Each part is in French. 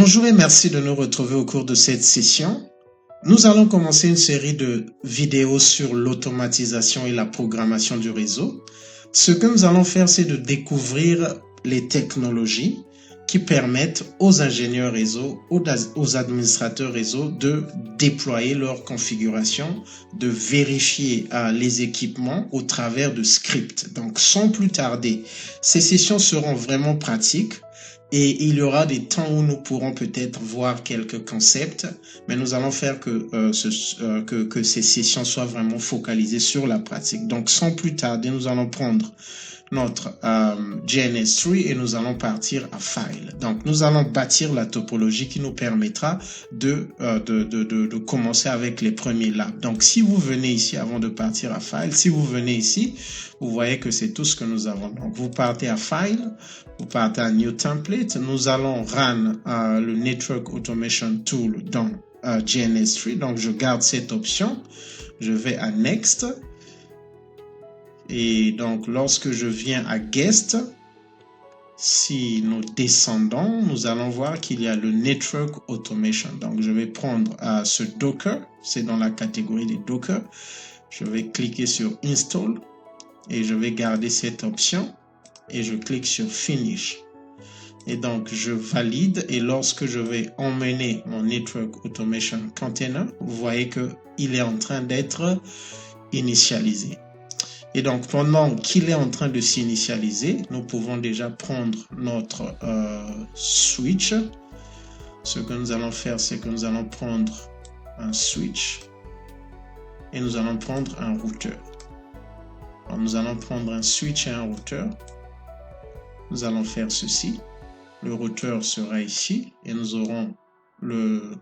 Bonjour et merci de nous retrouver au cours de cette session. Nous allons commencer une série de vidéos sur l'automatisation et la programmation du réseau. Ce que nous allons faire, c'est de découvrir les technologies qui permettent aux ingénieurs réseau, aux administrateurs réseau de déployer leur configuration, de vérifier les équipements au travers de scripts. Donc, sans plus tarder, ces sessions seront vraiment pratiques. Et il y aura des temps où nous pourrons peut-être voir quelques concepts, mais nous allons faire que ces sessions soient vraiment focalisées sur la pratique. Donc, sans plus tarder, nous allons prendre notre GNS3 et nous allons partir à File. Donc, nous allons bâtir la topologie qui nous permettra de commencer avec les premiers labs. Donc, si vous venez ici avant de partir à File, si vous venez ici, vous voyez que c'est tout ce que nous avons. Donc, vous partez à File, vous partez à New Template. Nous allons run le Network Automation Tool dans GNS3. Donc, je garde cette option. Je vais à Next. Et donc, lorsque je viens à Guest, si nous descendons, nous allons voir qu'il y a le Network Automation. Donc, je vais prendre ce Docker. C'est dans la catégorie des Docker. Je vais cliquer sur Install et je vais garder cette option et je clique sur Finish. Et donc, je valide et lorsque je vais emmener mon Network Automation Container, vous voyez qu'il est en train d'être initialisé. Et donc, pendant qu'il est en train de s'initialiser, nous pouvons déjà prendre notre switch. Ce que nous allons faire, c'est que nous allons prendre un switch et nous allons prendre un routeur. Alors, nous allons prendre un switch et un routeur. Nous allons faire ceci. Le routeur sera ici et nous aurons le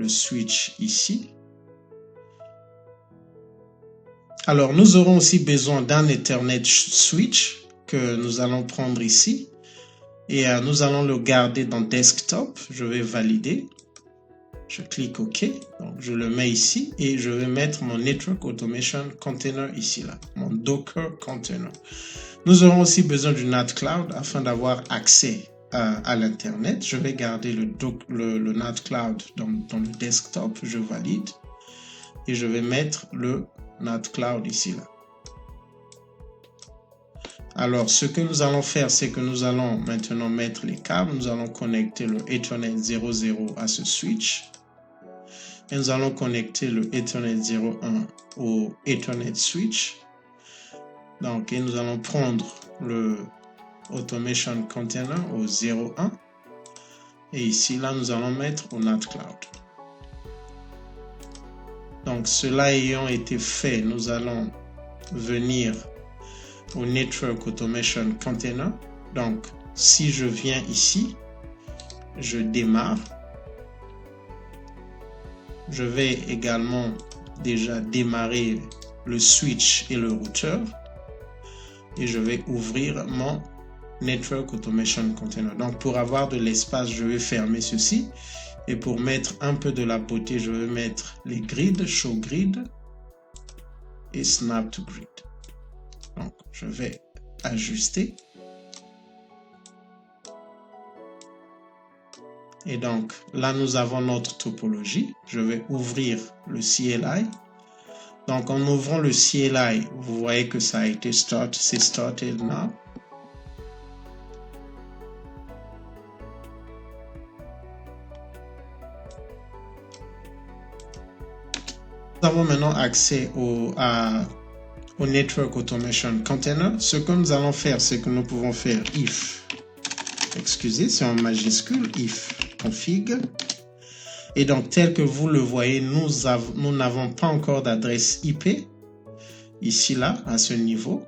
switch ici. Alors, nous aurons aussi besoin d'un Ethernet switch que nous allons prendre ici et nous allons le garder dans Desktop. Je vais valider. Je clique OK. Donc, je le mets ici et je vais mettre mon Network Automation Container ici, là, mon Docker Container. Nous aurons aussi besoin du NAT Cloud afin d'avoir accès à l'Internet. Je vais garder le NAT Cloud dans le Desktop. Je valide et je vais mettre le NAT Cloud ici, là. Alors, ce que nous allons faire, c'est que nous allons maintenant mettre les câbles. Nous allons connecter le Ethernet 00 à ce switch. Et nous allons connecter le Ethernet 01 au Ethernet switch. Donc, et nous allons prendre le Automation Container au 01. Et ici, là, nous allons mettre au NAT Cloud. Donc, cela ayant été fait, nous allons venir au Network Automation Container. Donc, si je viens ici, je démarre. Je vais également déjà démarrer le switch et le routeur. Et je vais ouvrir mon Network Automation Container. Donc, pour avoir de l'espace, je vais fermer ceci. Et pour mettre un peu de la beauté, je vais mettre les grids, Show Grid et Snap to Grid. Donc, je vais ajuster. Et donc, là, nous avons notre topologie. Je vais ouvrir le CLI. Donc, en ouvrant le CLI, vous voyez que ça a été c'est started now. Nous avons maintenant accès au Network Automation Container. Ce que nous allons faire, c'est que nous pouvons faire if, excusez, c'est en majuscule, if config. Et donc, tel que vous le voyez, nous n'avons pas encore d'adresse IP, ici, là, à ce niveau.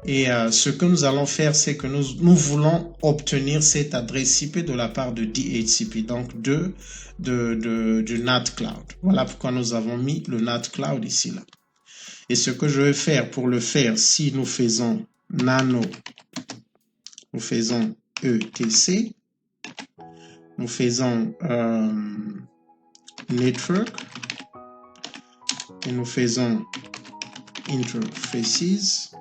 Et ce que nous allons faire, c'est que nous voulons obtenir cette adresse IP de la part de DHCP, donc du NAT Cloud. Voilà pourquoi nous avons mis le NAT Cloud ici, là. Et ce que je vais faire pour le faire, si nous faisons nano, nous faisons ETC, nous faisons network et nous faisons interfaces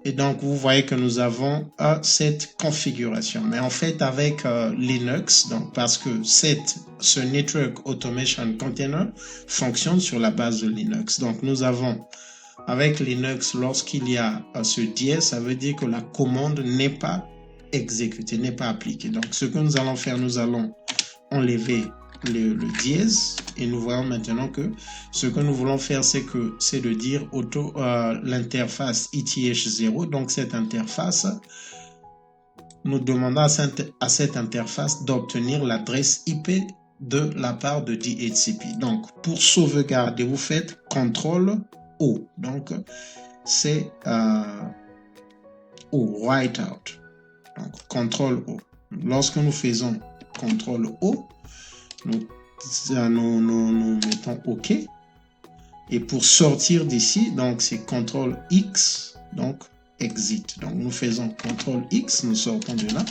Et donc, vous voyez que nous avons cette configuration. Mais en fait, avec Linux, donc parce que ce Network Automation Container fonctionne sur la base de Linux. Donc, nous avons, avec Linux, lorsqu'il y a ce dièse, ça veut dire que la commande n'est pas exécutée, n'est pas appliquée. Donc, ce que nous allons faire, nous allons enlever le dièse et nous voyons maintenant que ce que nous voulons faire, c'est de dire l'interface ETH0. Donc, cette interface, nous demandons à cette interface d'obtenir l'adresse IP de la part de DHCP. Donc, pour sauvegarder, vous faites CTRL-O. Donc, c'est write out. Donc, CTRL-O. Lorsque nous faisons CTRL-O, nous mettons OK. Et pour sortir d'ici, donc c'est CTRL-X, donc exit. Donc, nous faisons CTRL-X, nous sortons de là.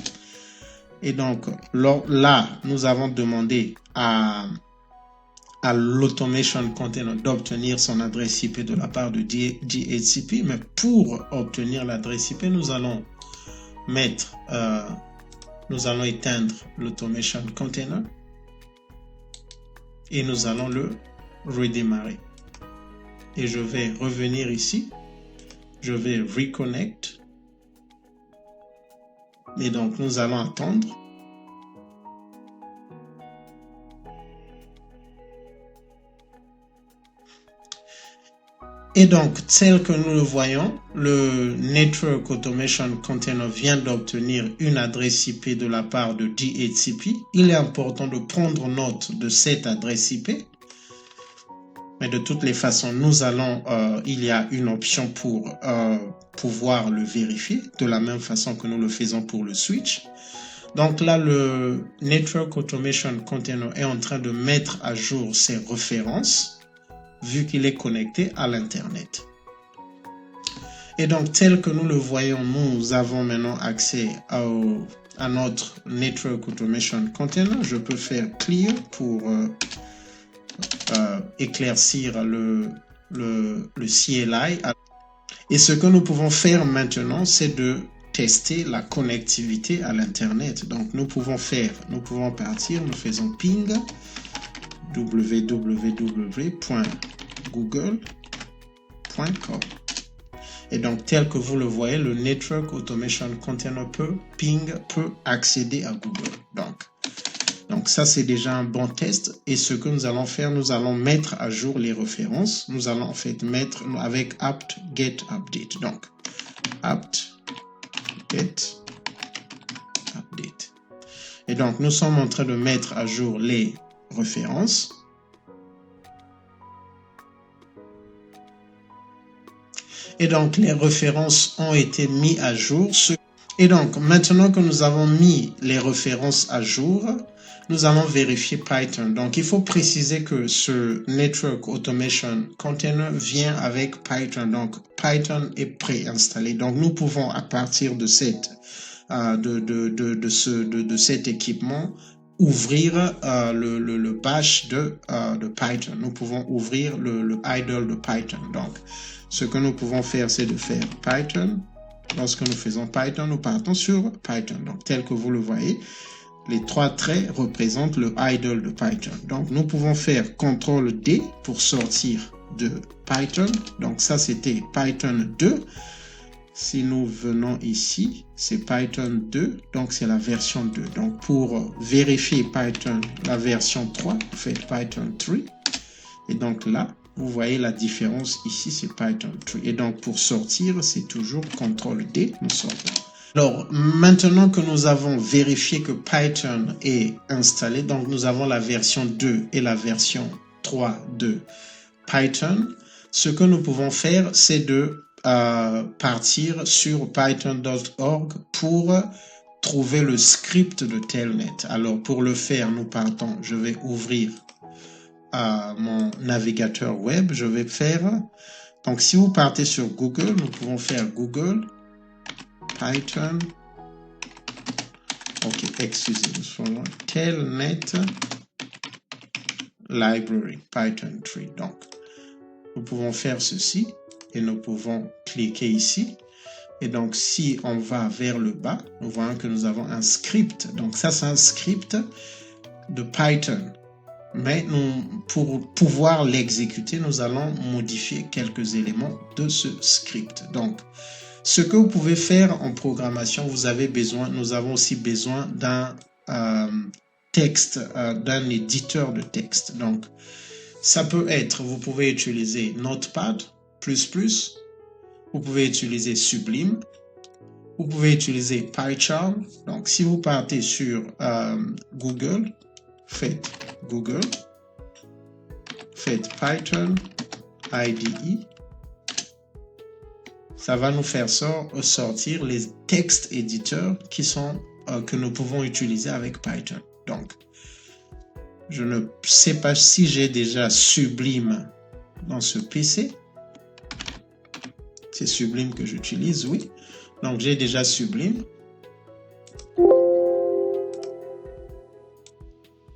Et donc, là, nous avons demandé à l'Automation Container d'obtenir son adresse IP de la part de DHCP. Mais pour obtenir l'adresse IP, nous allons éteindre l'Automation Container et nous allons le redémarrer. Et je vais revenir ici. Je vais reconnect. Et donc, nous allons attendre. Et donc, tel que nous le voyons, le Network Automation Container vient d'obtenir une adresse IP de la part de DHCP. Il est important de prendre note de cette adresse IP. Mais de toutes les façons, il y a une option pour pouvoir le vérifier, de la même façon que nous le faisons pour le switch. Donc là, le Network Automation Container est en train de mettre à jour ses références, vu qu'il est connecté à l'Internet. Et donc, tel que nous le voyons, nous avons maintenant accès à notre Network Automation Container. Je peux faire clear pour éclaircir le CLI. Et ce que nous pouvons faire maintenant, c'est de tester la connectivité à l'Internet. Donc, nous pouvons partir, nous faisons ping www.google.com. Et donc, tel que vous le voyez, le Network Automation Container peut accéder à Google. Donc ça, c'est déjà un bon test. Et ce que nous allons faire, nous allons mettre à jour les références. Nous allons en fait mettre avec apt get update. Donc, apt get update. Et donc, nous sommes en train de mettre à jour les références. Et donc, les références ont été mises à jour. Et donc, maintenant que nous avons mis les références à jour, nous allons vérifier Python. Donc, il faut préciser que ce Network Automation Container vient avec Python. Donc, Python est préinstallé. Donc, nous pouvons, à partir de cet équipement, ouvrir le bash de Python. Nous pouvons ouvrir le idle de Python. Donc, ce que nous pouvons faire, c'est de faire Python. Lorsque nous faisons Python, nous partons sur Python. Donc, tel que vous le voyez, les trois traits représentent le idle de Python. Donc, nous pouvons faire CTRL-D pour sortir de Python. Donc, ça, c'était Python 2. Si nous venons ici, c'est Python 2. Donc, c'est la version 2. Donc, pour vérifier Python, la version 3, vous faites Python 3. Et donc, là, vous voyez la différence ici, c'est Python 3. Et donc, pour sortir, c'est toujours CTRL-D, nous sortons. Alors, maintenant que nous avons vérifié que Python est installé, donc nous avons la version 2 et la version 3 de Python, ce que nous pouvons faire, c'est de partir sur python.org pour trouver le script de Telnet. Alors, pour le faire, nous partons, je vais ouvrir mon navigateur web, je vais faire, donc si vous partez sur Google, nous pouvons faire Google, Python, ok, excusez-moi, Telnet Library, Python 3. Donc, nous pouvons faire ceci et nous pouvons cliquer ici Et donc, si on va vers le bas, nous voyons que nous avons un script. Donc, ça, c'est un script de Python. Mais pour pouvoir l'exécuter, nous allons modifier quelques éléments de ce script. Donc, ce que vous pouvez faire en programmation, nous avons aussi besoin d'un texte, d'un éditeur de texte. Donc, ça peut être, vous pouvez utiliser Notepad++, vous pouvez utiliser Sublime, vous pouvez utiliser PyCharm. Donc, si vous partez sur Google, faites Google, faites Python IDE, ça va nous faire sortir les textes éditeurs que nous pouvons utiliser avec Python. Donc, je ne sais pas si j'ai déjà Sublime dans ce PC. C'est Sublime que j'utilise, oui. Donc, j'ai déjà Sublime.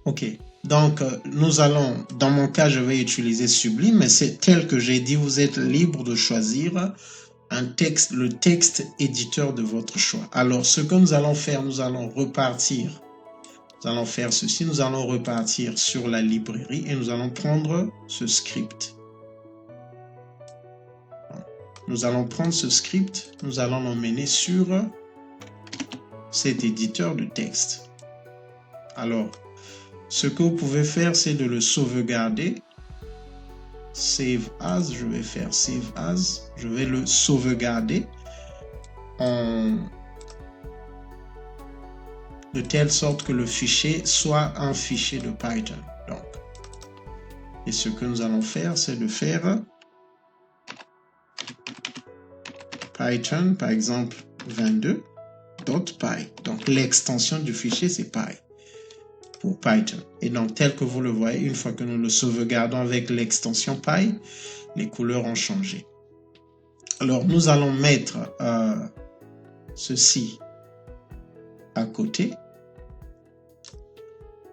OK. Donc, dans mon cas, je vais utiliser Sublime, mais c'est tel que j'ai dit, vous êtes libre de choisir le texte éditeur de votre choix. Alors, ce que nous allons faire, nous allons repartir. Nous allons faire ceci, nous allons repartir sur la librairie et nous allons prendre ce script. Nous allons prendre ce script, nous allons l'emmener sur cet éditeur de texte. Alors, ce que vous pouvez faire, c'est de le sauvegarder. Save as, je vais faire Save as. Je vais le sauvegarder de telle sorte que le fichier soit un fichier de Python. Donc, et ce que nous allons faire, c'est de faire Python, par exemple, 22.py. Donc, l'extension du fichier, c'est py pour Python. Et donc, tel que vous le voyez, une fois que nous le sauvegardons avec l'extension py, les couleurs ont changé. Alors, nous allons mettre ceci à côté.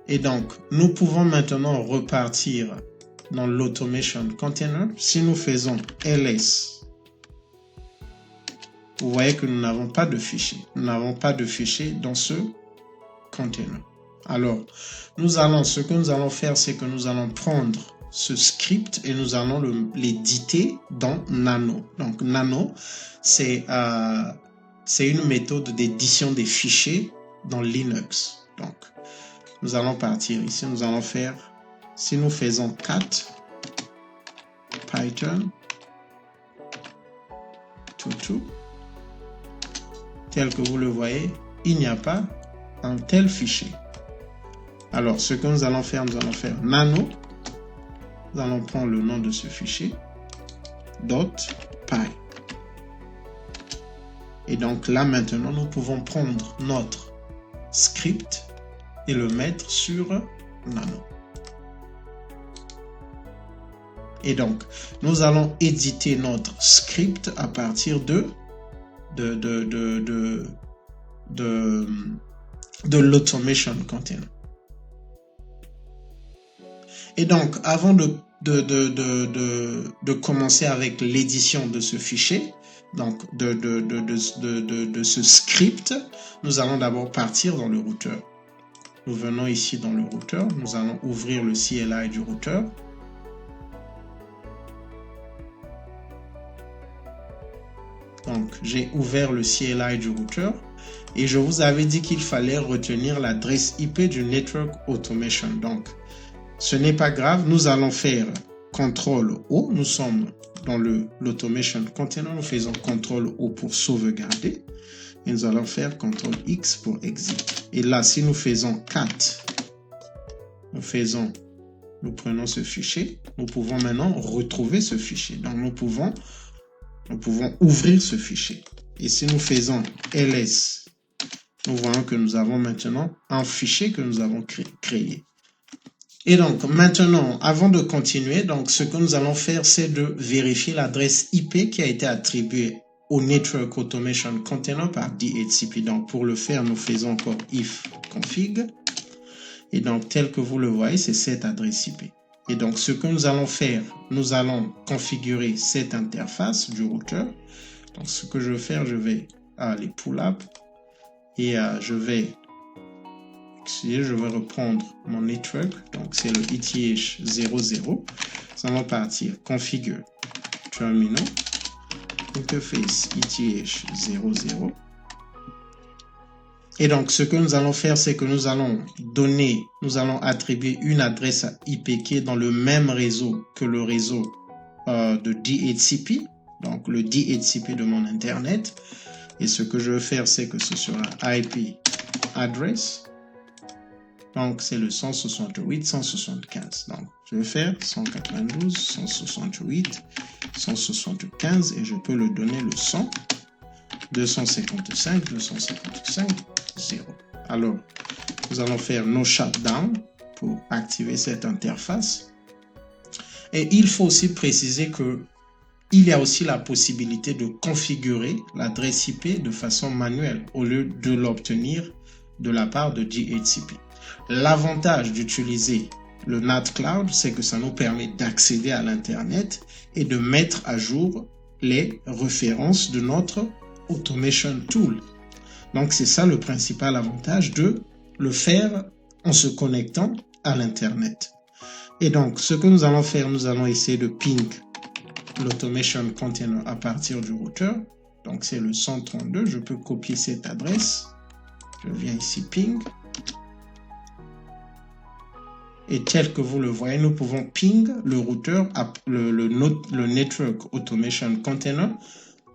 Et donc, nous pouvons maintenant repartir dans l'automation container. Si nous faisons ls, vous voyez que nous n'avons pas de fichier. Nous n'avons pas de fichier dans ce container. Alors, ce que nous allons faire, c'est que nous allons prendre ce script et nous allons l'éditer dans Nano. Donc, Nano, c'est une méthode d'édition des fichiers dans Linux. Donc, nous allons partir ici. Nous allons faire, si nous faisons cat Python tout, tel que vous le voyez, il n'y a pas un tel fichier. Alors, ce que nous allons faire nano. Nous allons prendre le nom de ce fichier, .py. Et donc là, maintenant, nous pouvons prendre notre script et le mettre sur Nano. Et donc, nous allons éditer notre script à partir de l'automation container. Et donc, avant de commencer avec l'édition de ce fichier, donc de ce script, nous allons d'abord partir dans le routeur. Nous venons ici dans le routeur, nous allons ouvrir le CLI du routeur. Donc, j'ai ouvert le CLI du routeur et je vous avais dit qu'il fallait retenir l'adresse IP du Network Automation. Donc, ce n'est pas grave, nous allons faire CTRL-O, nous sommes dans l'Automation Container, nous faisons CTRL-O pour sauvegarder et nous allons faire CTRL-X pour exit. Et là, si nous faisons cat, nous prenons ce fichier, nous pouvons maintenant retrouver ce fichier. Donc, nous pouvons ouvrir ce fichier. Et si nous faisons ls, nous voyons que nous avons maintenant un fichier que nous avons créé. Et donc, maintenant, avant de continuer, donc, ce que nous allons faire, c'est de vérifier l'adresse IP qui a été attribuée au Network Automation Container par DHCP. Donc, pour le faire, nous faisons encore if config. Et donc, tel que vous le voyez, c'est cette adresse IP. Et donc, ce que nous allons faire, nous allons configurer cette interface du routeur. Donc, ce que je vais faire, je vais les pull-up et je vais reprendre mon network. Donc, c'est le ETH00. Nous allons partir configure terminal interface ETH00. Et donc, ce que nous allons faire, c'est que nous allons attribuer une adresse IP qui est dans le même réseau que le réseau de DHCP, donc le DHCP de mon Internet. Et ce que je vais faire, c'est que ce sera IP address. Donc, c'est le 168.175. Donc, je vais faire 192.168.175 et je peux le donner le 100. 255.255.0. Alors, nous allons faire no shutdown pour activer cette interface. Et il faut aussi préciser que il y a aussi la possibilité de configurer l'adresse IP de façon manuelle au lieu de l'obtenir de la part de DHCP. L'avantage d'utiliser le NAT Cloud, c'est que ça nous permet d'accéder à l'Internet et de mettre à jour les références de notre Automation Tool. Donc, c'est ça le principal avantage de le faire en se connectant à l'Internet. Et donc, ce que nous allons faire, nous allons essayer de ping l'Automation Container à partir du routeur. Donc, c'est le 132. Je peux copier cette adresse. Je viens ici ping. Et tel que vous le voyez, nous pouvons ping le routeur, le Network Automation Container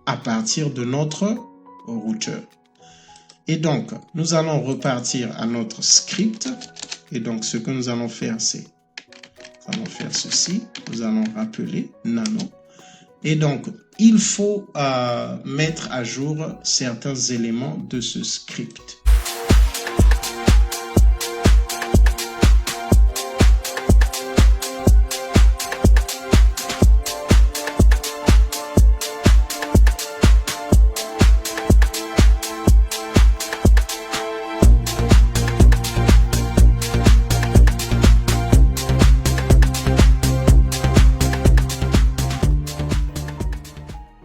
à partir de notre routeur. Et donc, nous allons repartir à notre script. Et donc, ce que nous allons faire, c'est nous allons faire ceci. Nous allons rappeler nano. Et donc, il faut mettre à jour certains éléments de ce script.